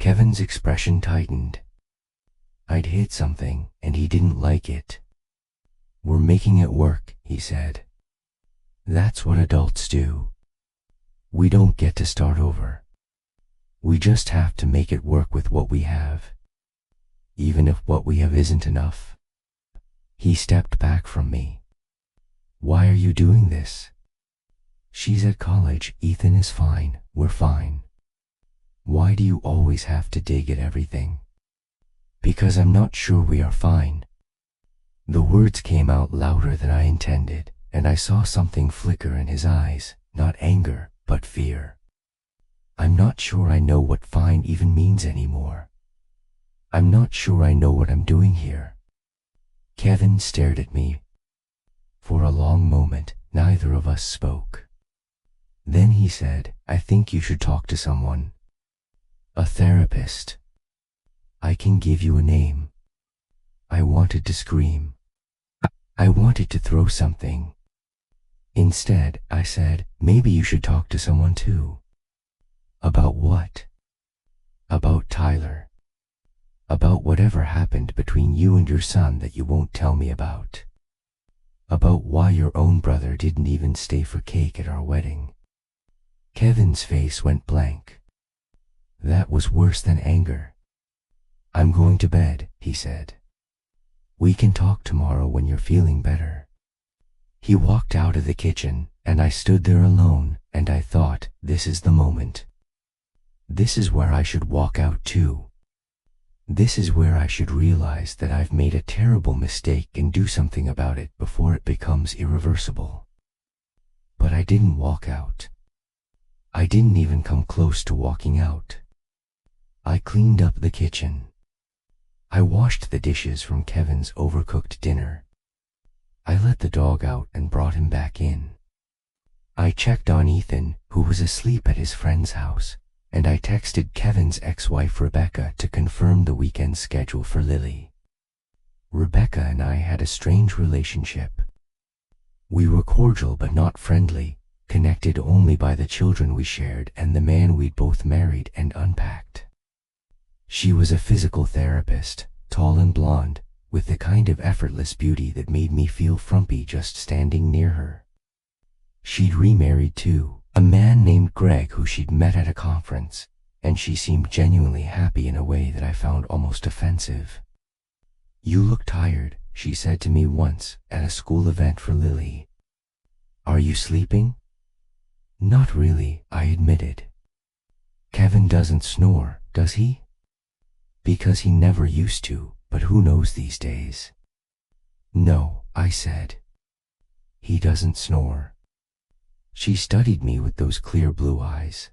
Kevin's expression tightened. I'd hit something, and he didn't like it. We're making it work, he said. That's what adults do. We don't get to start over. We just have to make it work with what we have, even if what we have isn't enough. He stepped back from me. Why are you doing this? She's at college, Ethan is fine, we're fine. Why do you always have to dig at everything? Because I'm not sure we are fine. The words came out louder than I intended, and I saw something flicker in his eyes, not anger, but fear. I'm not sure I know what fine even means anymore. I'm not sure I know what I'm doing here. Kevin stared at me. For a long moment, neither of us spoke. Then he said, I think you should talk to someone. A therapist. I can give you a name. I wanted to scream. I wanted to throw something. Instead, I said, maybe you should talk to someone too. About what? About Tyler. About whatever happened between you and your son that you won't tell me about. About why your own brother didn't even stay for cake at our wedding. Kevin's face went blank. That was worse than anger. I'm going to bed, he said. We can talk tomorrow when you're feeling better. He walked out of the kitchen, and I stood there alone, and I thought, this is the moment. This is where I should walk out too. This is where I should realize that I've made a terrible mistake and do something about it before it becomes irreversible. But I didn't walk out. I didn't even come close to walking out. I cleaned up the kitchen. I washed the dishes from Kevin's overcooked dinner. I let the dog out and brought him back in. I checked on Ethan, who was asleep at his friend's house, and I texted Kevin's ex-wife Rebecca to confirm the weekend schedule for Lily. Rebecca and I had a strange relationship. We were cordial but not friendly, connected only by the children we shared and the man we'd both married and unpacked. She was a physical therapist, tall and blonde, with the kind of effortless beauty that made me feel frumpy just standing near her. She'd remarried too, a man named Greg who she'd met at a conference, and she seemed genuinely happy in a way that I found almost offensive. You look tired, she said to me once at a school event for Lily. Are you sleeping? Not really, I admitted. Kevin doesn't snore, does he? Because he never used to, but who knows these days? No, I said. He doesn't snore. She studied me with those clear blue eyes.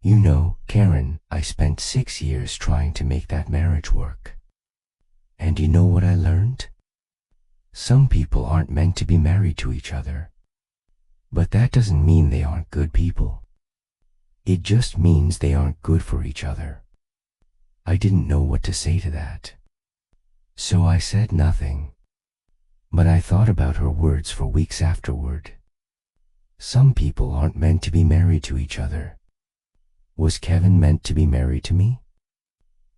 You know, Karen, I spent 6 years trying to make that marriage work. And you know what I learned? Some people aren't meant to be married to each other. But that doesn't mean they aren't good people. It just means they aren't good for each other. I didn't know what to say to that. So I said nothing. But I thought about her words for weeks afterward. Some people aren't meant to be married to each other. Was Kevin meant to be married to me?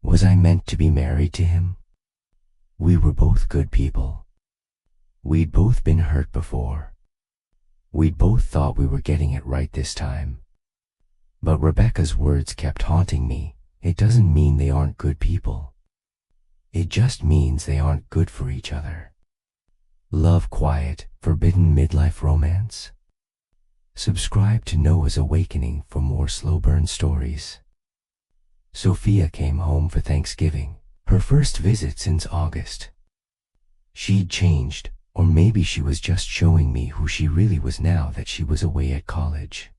Was I meant to be married to him? We were both good people. We'd both been hurt before. We'd both thought we were getting it right this time. But Rebecca's words kept haunting me. It doesn't mean they aren't good people. It just means they aren't good for each other. Love quiet, forbidden midlife romance? Subscribe to Noah's Awakening for more slow burn stories. Sophia came home for Thanksgiving, her first visit since August. She'd changed, or maybe she was just showing me who she really was now that she was away at college.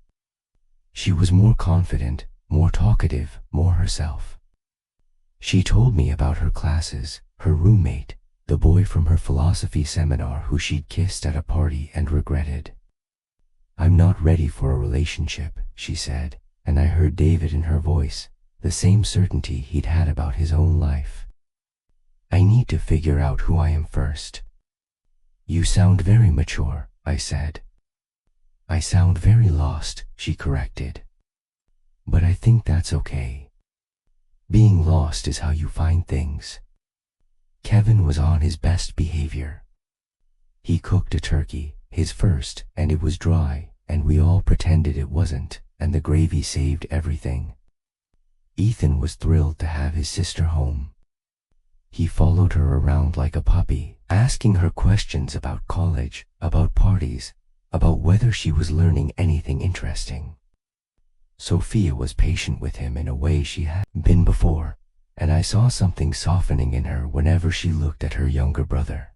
She was more confident, more talkative, more herself. She told me about her classes, her roommate, the boy from her philosophy seminar who she'd kissed at a party and regretted. I'm not ready for a relationship, she said, and I heard David in her voice, the same certainty he'd had about his own life. I need to figure out who I am first. You sound very mature, I said. I sound very lost, she corrected. But I think that's okay. Being lost is how you find things. Kevin was on his best behavior. He cooked a turkey, his first, and it was dry, and we all pretended it wasn't, and the gravy saved everything. Ethan was thrilled to have his sister home. He followed her around like a puppy, asking her questions about college, about parties, about whether she was learning anything interesting. Sophia was patient with him in a way she hadn't been before, and I saw something softening in her whenever she looked at her younger brother.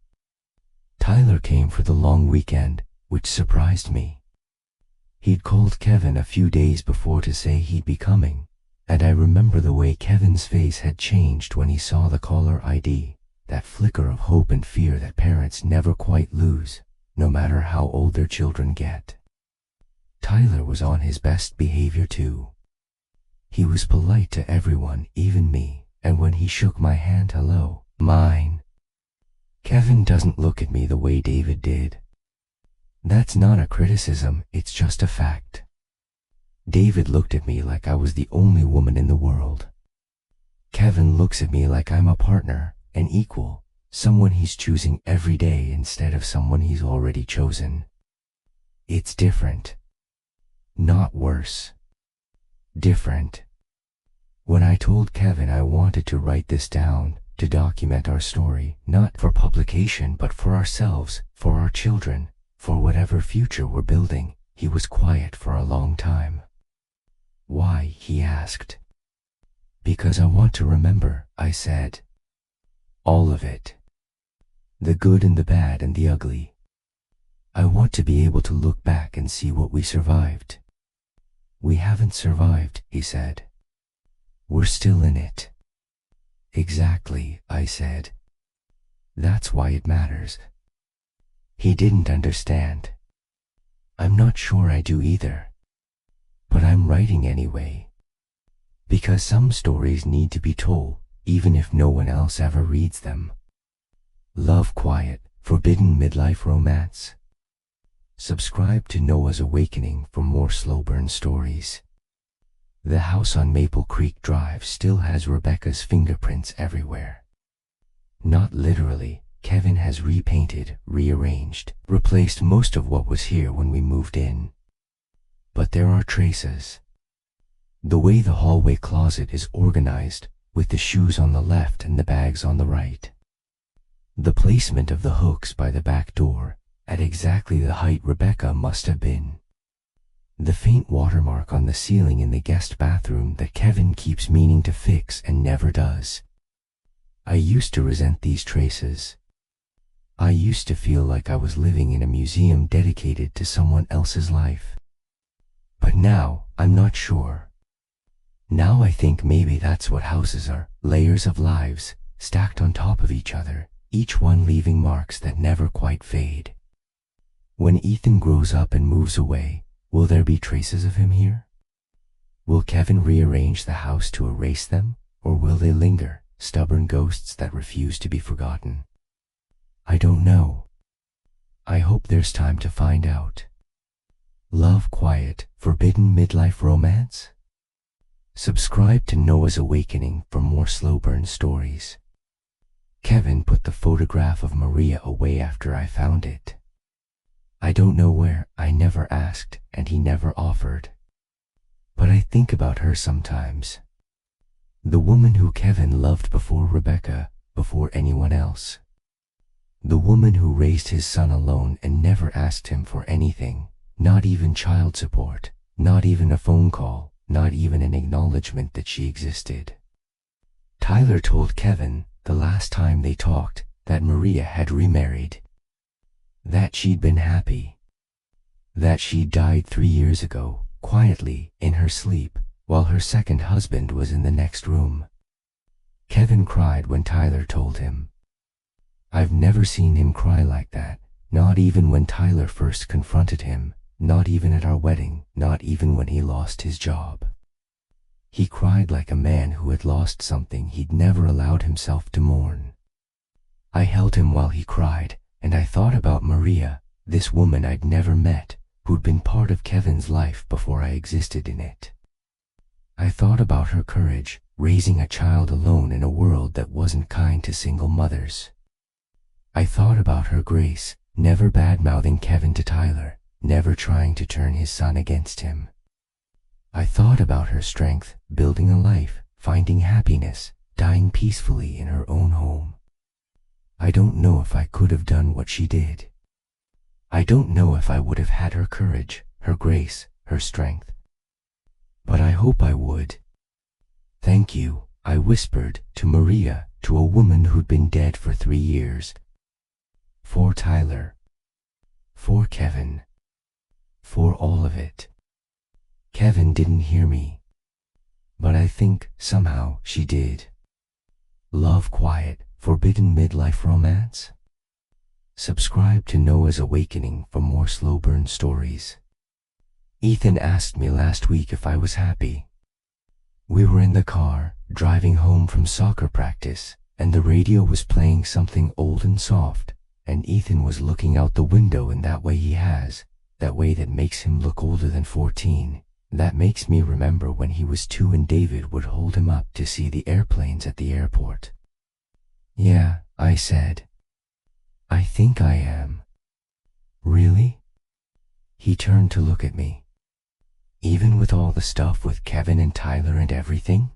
Tyler came for the long weekend, which surprised me. He'd called Kevin a few days before to say he'd be coming, and I remember the way Kevin's face had changed when he saw the caller ID, that flicker of hope and fear that parents never quite lose, no matter how old their children get. Tyler was on his best behavior too. He was polite to everyone, even me, and when he shook my hand, hello, mine. Kevin doesn't look at me the way David did. That's not a criticism, it's just a fact. David looked at me like I was the only woman in the world. Kevin looks at me like I'm a partner, an equal, someone he's choosing every day instead of someone he's already chosen. It's different. Not worse. Different. When I told Kevin I wanted to write this down, to document our story, not for publication but for ourselves, for our children, for whatever future we're building, he was quiet for a long time. Why? He asked. Because I want to remember, I said. All of it. The good and the bad and the ugly. I want to be able to look back and see what we survived. We haven't survived, he said. We're still in it. Exactly, I said. That's why it matters. He didn't understand. I'm not sure I do either. But I'm writing anyway. Because some stories need to be told, even if no one else ever reads them. Love quiet, forbidden midlife romance. Subscribe to Noah's Awakening for more slow burn stories. The house on Maple Creek Drive still has Rebecca's fingerprints everywhere. Not literally, Kevin has repainted, rearranged, replaced most of what was here when we moved in. But there are traces. The way the hallway closet is organized, with the shoes on the left and the bags on the right. The placement of the hooks by the back door, at exactly the height Rebecca must have been. The faint watermark on the ceiling in the guest bathroom that Kevin keeps meaning to fix and never does. I used to resent these traces. I used to feel like I was living in a museum dedicated to someone else's life. But now, I'm not sure. Now I think maybe that's what houses are, layers of lives, stacked on top of each other, each one leaving marks that never quite fade. When Ethan grows up and moves away, will there be traces of him here? Will Kevin rearrange the house to erase them, or will they linger, stubborn ghosts that refuse to be forgotten? I don't know. I hope there's time to find out. Love quiet, forbidden midlife romance? Subscribe to Noah's Awakening for more slow burn stories. Kevin put the photograph of Maria away after I found it. I don't know where, I never asked, and he never offered. But I think about her sometimes. The woman who Kevin loved before Rebecca, before anyone else. The woman who raised his son alone and never asked him for anything, not even child support, not even a phone call, not even an acknowledgement that she existed. Tyler told Kevin, the last time they talked, that Maria had remarried. That she'd been happy. That she'd died 3 years ago, quietly, in her sleep, while her second husband was in the next room. Kevin cried when Tyler told him. I've never seen him cry like that, not even when Tyler first confronted him, not even at our wedding, not even when he lost his job. He cried like a man who had lost something he'd never allowed himself to mourn. I held him while he cried, and I thought about Maria, this woman I'd never met, who'd been part of Kevin's life before I existed in it. I thought about her courage, raising a child alone in a world that wasn't kind to single mothers. I thought about her grace, never bad-mouthing Kevin to Tyler, never trying to turn his son against him. I thought about her strength, building a life, finding happiness, dying peacefully in her own home. I don't know if I could have done what she did. I don't know if I would have had her courage, her grace, her strength. But I hope I would. Thank you, I whispered to Maria, to a woman who'd been dead for 3 years. For Tyler. For Kevin. For all of it. Kevin didn't hear me. But I think, somehow, she did. Love quiet, forbidden midlife romance? Subscribe to Noah's Awakening for more slow burn stories. Ethan asked me last week if I was happy. We were in the car, driving home from soccer practice, and the radio was playing something old and soft, and Ethan was looking out the window in that way he has, that way that makes him look older than 14. That makes me remember when he was 2 and David would hold him up to see the airplanes at the airport. Yeah, I said. I think I am. Really? He turned to look at me. Even with all the stuff with Kevin and Tyler and everything?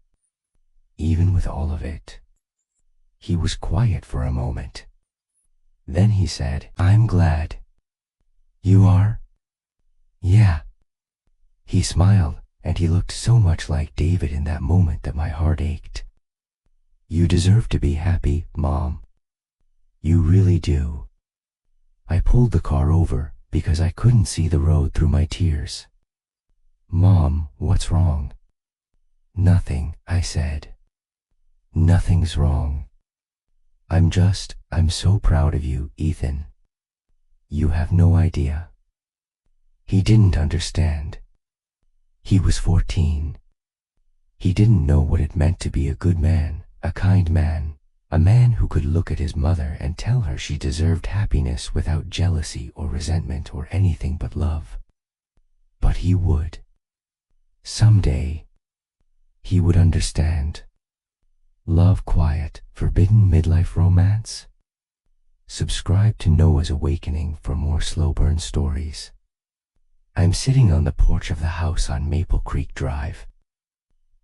Even with all of it. He was quiet for a moment. Then he said, I'm glad. You are? Yeah. He smiled, and he looked so much like David in that moment that my heart ached. You deserve to be happy, Mom. You really do. I pulled the car over because I couldn't see the road through my tears. Mom, what's wrong? Nothing, I said. Nothing's wrong. I'm so proud of you, Ethan. You have no idea. He didn't understand. He was 14. He didn't know what it meant to be a good man, a kind man, a man who could look at his mother and tell her she deserved happiness without jealousy or resentment or anything but love. But he would. Someday, he would understand. Love quiet, forbidden midlife romance? Subscribe to Noah's Awakening for more slow burn stories. I'm sitting on the porch of the house on Maple Creek Drive.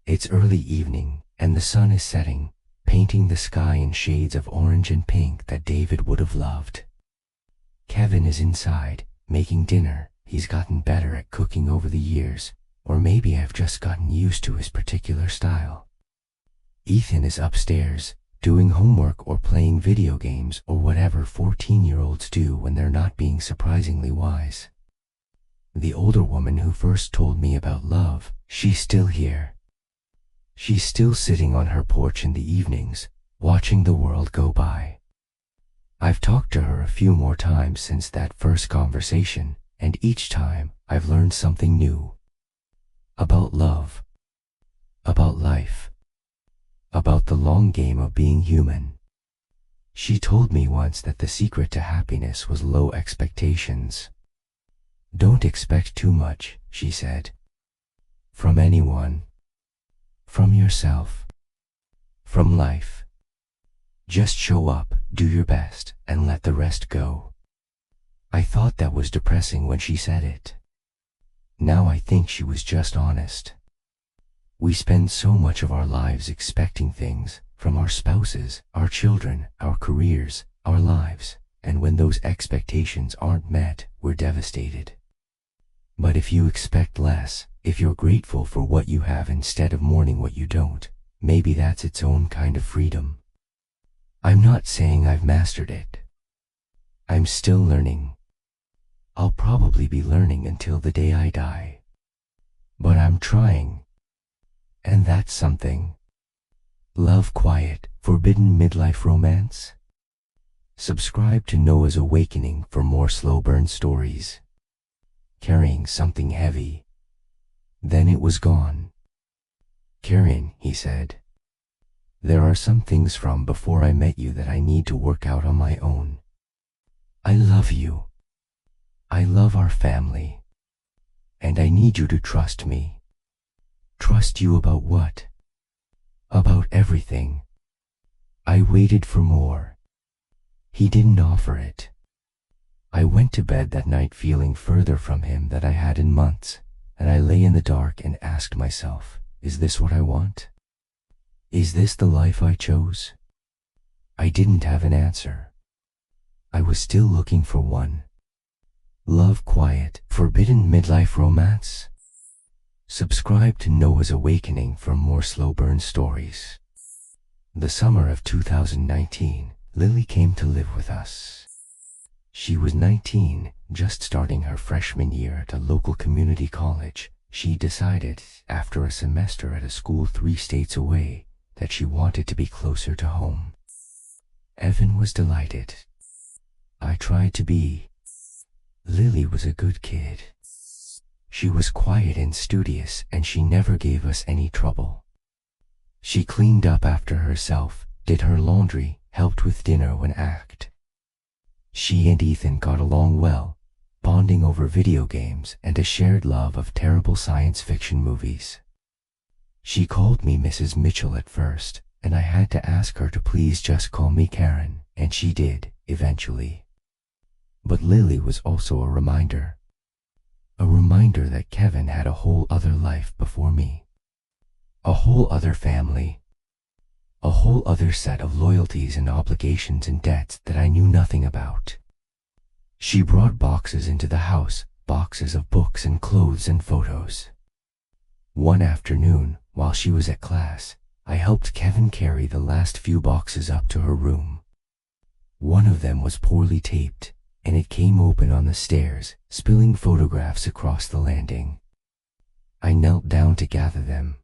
It's early evening, and the sun is setting, painting the sky in shades of orange and pink that David would have loved. Kevin is inside, making dinner. He's gotten better at cooking over the years, or maybe I've just gotten used to his particular style. Ethan is upstairs, doing homework or playing video games or whatever 14-year-olds do when they're not being surprisingly wise. The older woman who first told me about love, she's still here. She's still sitting on her porch in the evenings, watching the world go by. I've talked to her a few more times since that first conversation, and each time I've learned something new. About love. About life. About the long game of being human. She told me once that the secret to happiness was low expectations. Don't expect too much, she said. From anyone. From yourself. From life. Just show up, do your best, and let the rest go. I thought that was depressing when she said it. Now I think she was just honest. We spend so much of our lives expecting things from our spouses, our children, our careers, our lives, and when those expectations aren't met, we're devastated. But if you expect less, if you're grateful for what you have instead of mourning what you don't, maybe that's its own kind of freedom. I'm not saying I've mastered it. I'm still learning. I'll probably be learning until the day I die. But I'm trying. And that's something. Love quiet, forbidden midlife romance? Subscribe to Noah's Awakening for more slow burn stories. Carrying something heavy. Then it was gone. Karen, he said. There are some things from before I met you that I need to work out on my own. I love you. I love our family. And I need you to trust me. Trust you about what? about everything. I waited for more. He didn't offer it. I went to bed that night feeling further from him than I had in months, and I lay in the dark and asked myself, is this what I want? Is this the life I chose? I didn't have an answer. I was still looking for one. Love quiet, forbidden midlife romance? Subscribe to Noah's Awakening for more slow burn stories. The summer of 2019, Lily came to live with us. She was 19, just starting her freshman year at a local community college. She decided, after a semester at a school 3 states away, that she wanted to be closer to home. Evan was delighted. I tried to be. Lily was a good kid. She was quiet and studious, and she never gave us any trouble. She cleaned up after herself, did her laundry, helped with dinner when asked. She and Ethan got along well, bonding over video games and a shared love of terrible science fiction movies. She called me Mrs. Mitchell at first, and I had to ask her to please just call me Karen, and she did, eventually. But Lily was also a reminder that Kevin had a whole other life before me. A whole other family. A whole other set of loyalties and obligations and debts that I knew nothing about. She brought boxes into the house, boxes of books and clothes and photos. One afternoon, while she was at class, I helped Kevin carry the last few boxes up to her room. One of them was poorly taped, and it came open on the stairs, spilling photographs across the landing. I knelt down to gather them.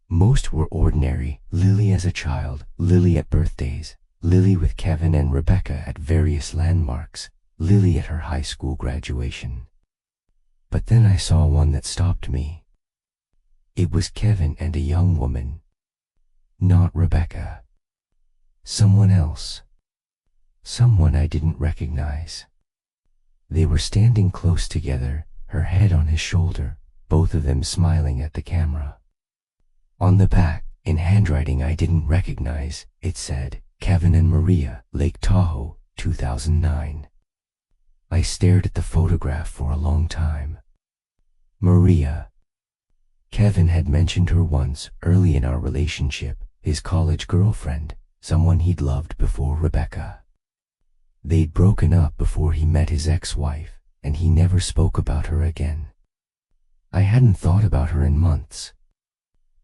Most were ordinary, Lily as a child, Lily at birthdays, Lily with Kevin and Rebecca at various landmarks, Lily at her high school graduation. But then I saw one that stopped me. It was Kevin and a young woman. Not Rebecca. Someone else. Someone I didn't recognize. They were standing close together, her head on his shoulder, both of them smiling at the camera. On the back, in handwriting I didn't recognize, it said, Kevin and Maria, Lake Tahoe, 2009. I stared at the photograph for a long time. Maria. Kevin had mentioned her once, early in our relationship, his college girlfriend, someone he'd loved before Rebecca. They'd broken up before he met his ex-wife, and he never spoke about her again. I hadn't thought about her in months.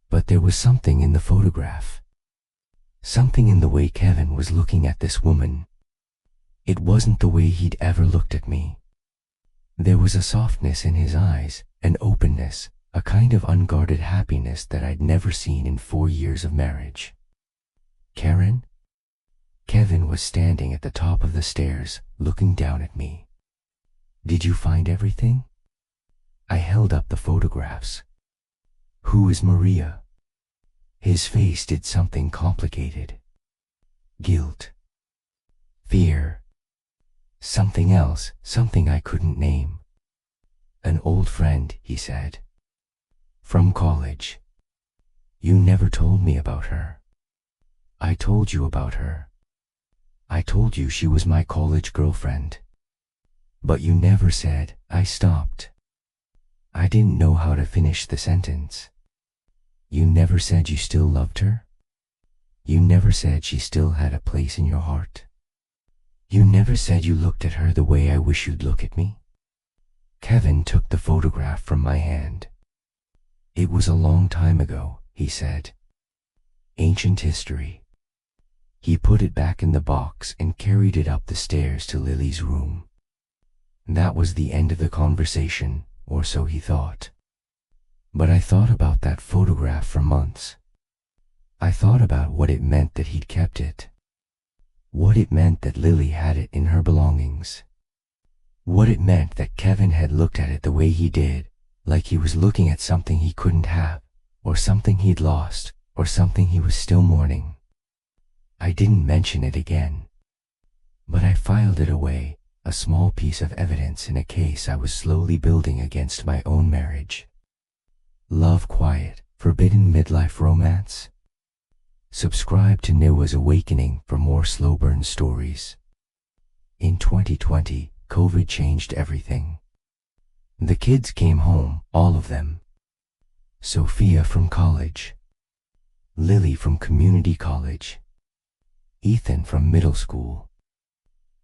But there was something in the photograph. Something in the way Kevin was looking at this woman. It wasn't the way he'd ever looked at me. There was a softness in his eyes, an openness, a kind of unguarded happiness that I'd never seen in 4 years of marriage. Karen? Kevin was standing at the top of the stairs, looking down at me. Did you find everything? I held up the photographs. Who is Maria? His face did something complicated. Guilt. Fear. Something else, something I couldn't name. An old friend, he said. From college. You never told me about her. I told you about her. I told you she was my college girlfriend. But you never said. I stopped. I didn't know how to finish the sentence. You never said you still loved her? You never said she still had a place in your heart? You never said you looked at her the way I wish you'd look at me? Kevin took the photograph from my hand. It was a long time ago, he said. Ancient history. He put it back in the box and carried it up the stairs to Lily's room. That was the end of the conversation, or so he thought. But I thought about that photograph for months. I thought about what it meant that he'd kept it. What it meant that Lily had it in her belongings. What it meant that Kevin had looked at it the way he did, like he was looking at something he couldn't have, or something he'd lost, or something he was still mourning. I didn't mention it again. But I filed it away, a small piece of evidence in a case I was slowly building against my own marriage. Love quiet, forbidden midlife romance? Subscribe to Noah's Awakening for more slow burn stories. In 2020, COVID changed everything. The kids came home, all of them. Sophia from college, Lily from community college, Ethan from middle school.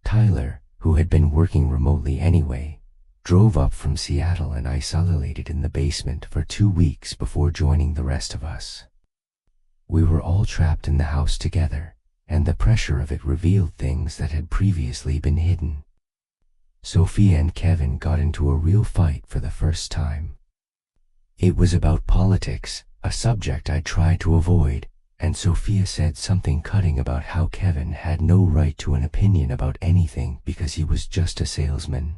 Tyler, who had been working remotely anyway, drove up from Seattle and isolated in the basement for 2 weeks before joining the rest of us. We were all trapped in the house together, and the pressure of it revealed things that had previously been hidden. Sophia and Kevin got into a real fight for the first time. It was about politics, a subject I tried to avoid, and Sophia said something cutting about how Kevin had no right to an opinion about anything because he was just a salesman.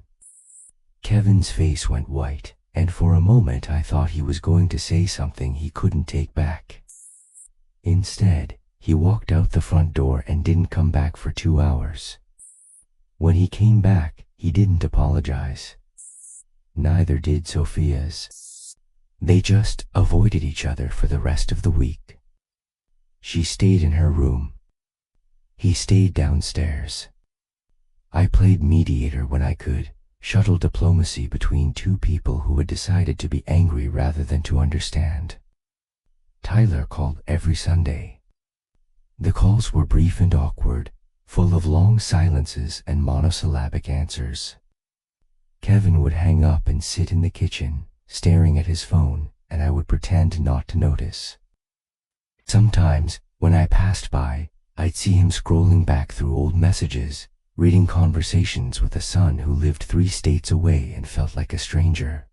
Kevin's face went white, and for a moment I thought he was going to say something he couldn't take back. Instead, he walked out the front door and didn't come back for 2 hours. When he came back, he didn't apologize. Neither did Sophia's. They just avoided each other for the rest of the week. She stayed in her room. He stayed downstairs. I played mediator when I could, shuttle diplomacy between two people who had decided to be angry rather than to understand. Tyler called every Sunday. The calls were brief and awkward, full of long silences and monosyllabic answers. Kevin would hang up and sit in the kitchen, staring at his phone, and I would pretend not to notice. Sometimes, when I passed by, I'd see him scrolling back through old messages, reading conversations with a son who lived 3 states away and felt like a stranger.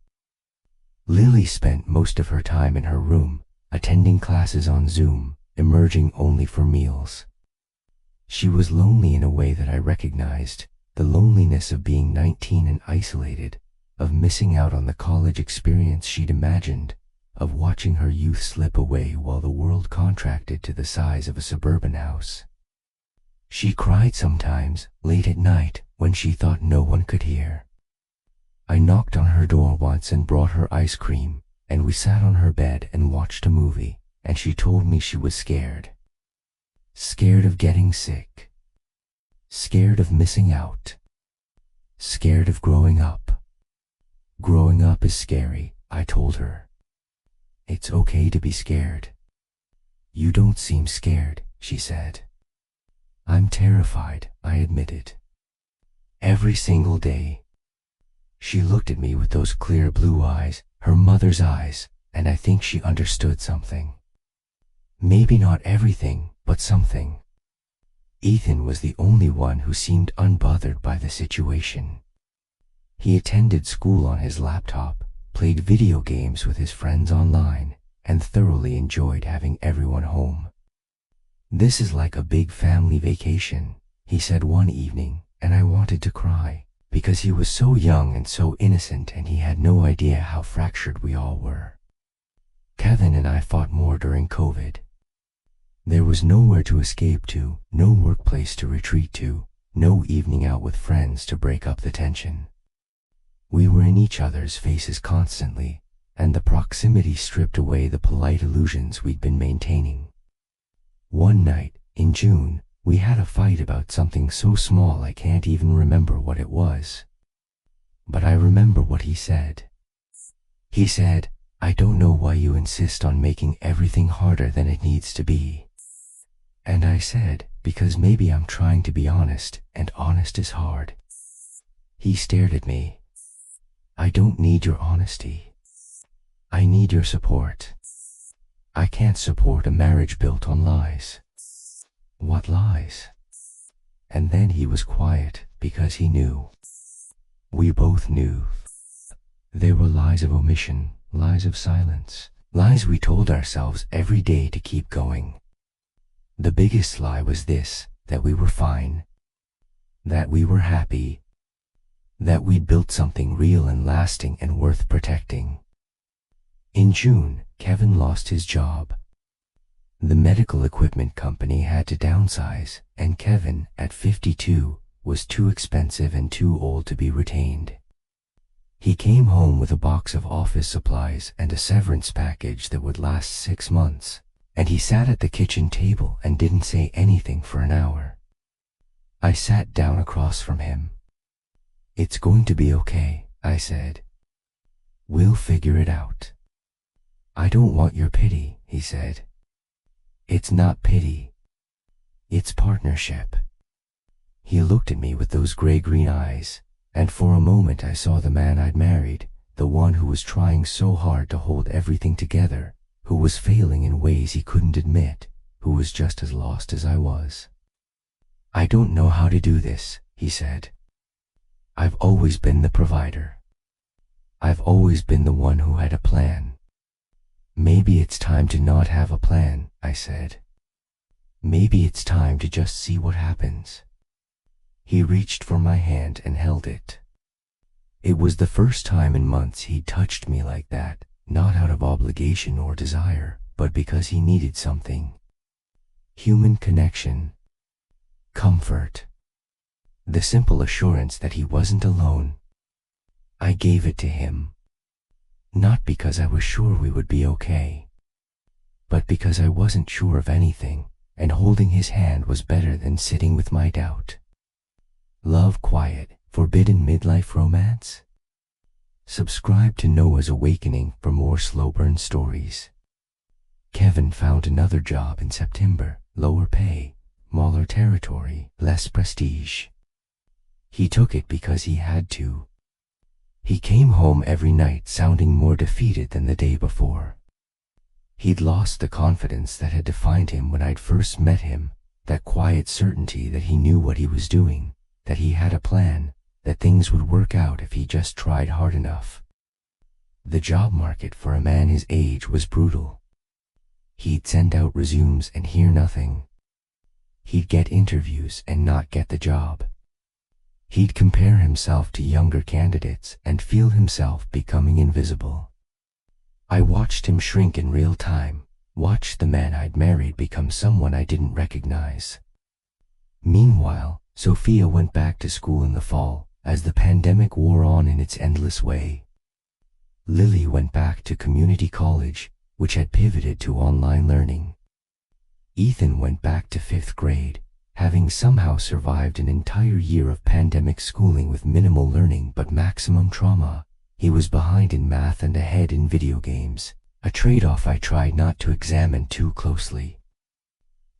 Lily spent most of her time in her room, attending classes on Zoom, emerging only for meals. She was lonely in a way that I recognized, the loneliness of being 19 and isolated, of missing out on the college experience she'd imagined, of watching her youth slip away while the world contracted to the size of a suburban house. She cried sometimes, late at night, when she thought no one could hear. I knocked on her door once and brought her ice cream, and we sat on her bed and watched a movie, and she told me she was scared. Scared of getting sick. Scared of missing out. Scared of growing up. Growing up is scary, I told her. It's okay to be scared. You don't seem scared, she said. I'm terrified, I admitted. Every single day. She looked at me with those clear blue eyes, her mother's eyes, and I think she understood something. Maybe not everything, but something. Ethan was the only one who seemed unbothered by the situation. He attended school on his laptop, played video games with his friends online, and thoroughly enjoyed having everyone home. This is like a big family vacation, he said one evening, and I wanted to cry, because he was so young and so innocent and he had no idea how fractured we all were. Kevin and I fought more during COVID. There was nowhere to escape to, no workplace to retreat to, no evening out with friends to break up the tension. We were in each other's faces constantly, and the proximity stripped away the polite illusions we'd been maintaining. One night, in June, we had a fight about something so small I can't even remember what it was. But I remember what he said. He said, "I don't know why you insist on making everything harder than it needs to be." And I said, because maybe I'm trying to be honest, and honest is hard. He stared at me. I don't need your honesty. I need your support. I can't support a marriage built on lies. What lies? And then he was quiet, because he knew. We both knew. They were lies of omission, lies of silence, lies we told ourselves every day to keep going. The biggest lie was this, that we were fine, that we were happy, that we'd built something real and lasting and worth protecting. In June, Kevin lost his job. The medical equipment company had to downsize, and Kevin, at 52, was too expensive and too old to be retained. He came home with a box of office supplies and a severance package that would last 6 months, and he sat at the kitchen table and didn't say anything for an hour. I sat down across from him. "It's going to be okay," I said. "We'll figure it out." "I don't want your pity," he said. "It's not pity. It's partnership." He looked at me with those gray-green eyes, and for a moment I saw the man I'd married, the one who was trying so hard to hold everything together, who was failing in ways he couldn't admit, who was just as lost as I was. "I don't know how to do this," he said. "I've always been the provider. I've always been the one who had a plan." "Maybe it's time to not have a plan," I said. "Maybe it's time to just see what happens." He reached for my hand and held it. It was the first time in months he'd touched me like that, not out of obligation or desire, but because he needed something. Human connection. Comfort. The simple assurance that he wasn't alone. I gave it to him. Not because I was sure we would be okay, but because I wasn't sure of anything, and holding his hand was better than sitting with my doubt. Love quiet, forbidden midlife romance? Subscribe to Noah's Awakening for more slow burn stories. Kevin found another job in September, lower pay, smaller territory, less prestige. He took it because he had to. He came home every night sounding more defeated than the day before. He'd lost the confidence that had defined him when I'd first met him, that quiet certainty that he knew what he was doing, that he had a plan, that things would work out if he just tried hard enough. The job market for a man his age was brutal. He'd send out resumes and hear nothing. He'd get interviews and not get the job. He'd compare himself to younger candidates and feel himself becoming invisible. I watched him shrink in real time, watched the man I'd married become someone I didn't recognize. Meanwhile, Sophia went back to school in the fall, as the pandemic wore on in its endless way. Lily went back to community college, which had pivoted to online learning. Ethan went back to 5th grade, having somehow survived an entire year of pandemic schooling with minimal learning but maximum trauma. He was behind in math and ahead in video games, a trade-off I tried not to examine too closely.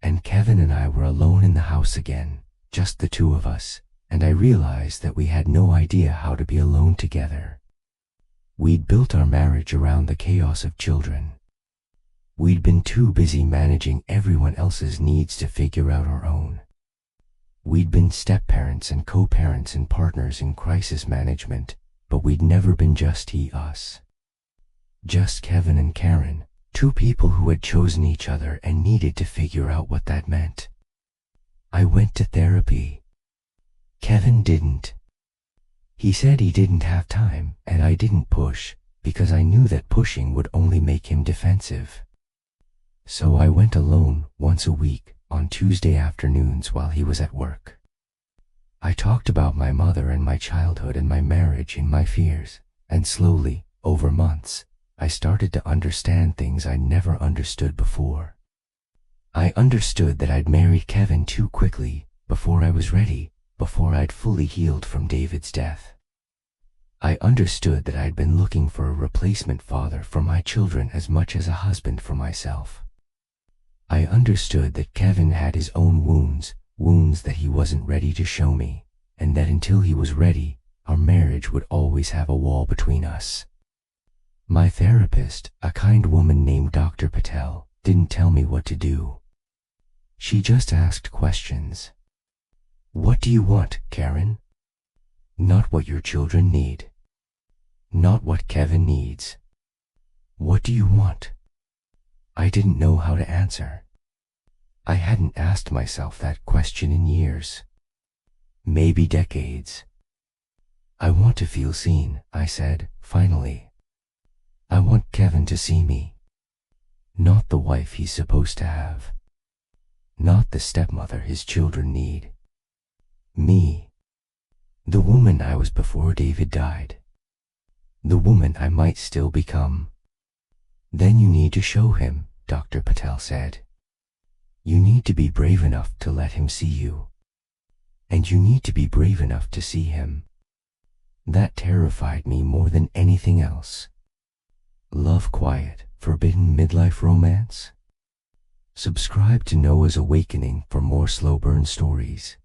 And Kevin and I were alone in the house again, just the two of us, and I realized that we had no idea how to be alone together. We'd built our marriage around the chaos of children. We'd been too busy managing everyone else's needs to figure out our own. We'd been step-parents and co-parents and partners in crisis management, but we'd never been just he-us. Just Kevin and Karen, two people who had chosen each other and needed to figure out what that meant. I went to therapy. Kevin didn't. He said he didn't have time, and I didn't push, because I knew that pushing would only make him defensive. So I went alone once a week on Tuesday afternoons while he was at work. I talked about my mother and my childhood and my marriage and my fears, and slowly, over months, I started to understand things I'd never understood before. I understood that I'd married Kevin too quickly, before I was ready, before I'd fully healed from David's death. I understood that I'd been looking for a replacement father for my children as much as a husband for myself. I understood that Kevin had his own wounds, wounds that he wasn't ready to show me, and that until he was ready, our marriage would always have a wall between us. My therapist, a kind woman named Dr. Patel, didn't tell me what to do. She just asked questions. What do you want, Karen? Not what your children need. Not what Kevin needs. What do you want? I didn't know how to answer. I hadn't asked myself that question in years. Maybe decades. I want to feel seen, I said, finally. I want Kevin to see me. Not the wife he's supposed to have. Not the stepmother his children need. Me. The woman I was before David died. The woman I might still become. Then you need to show him, Dr. Patel said. You need to be brave enough to let him see you. And you need to be brave enough to see him. That terrified me more than anything else. Love quiet, forbidden midlife romance? Subscribe to Noah's Awakening for more slow burn stories.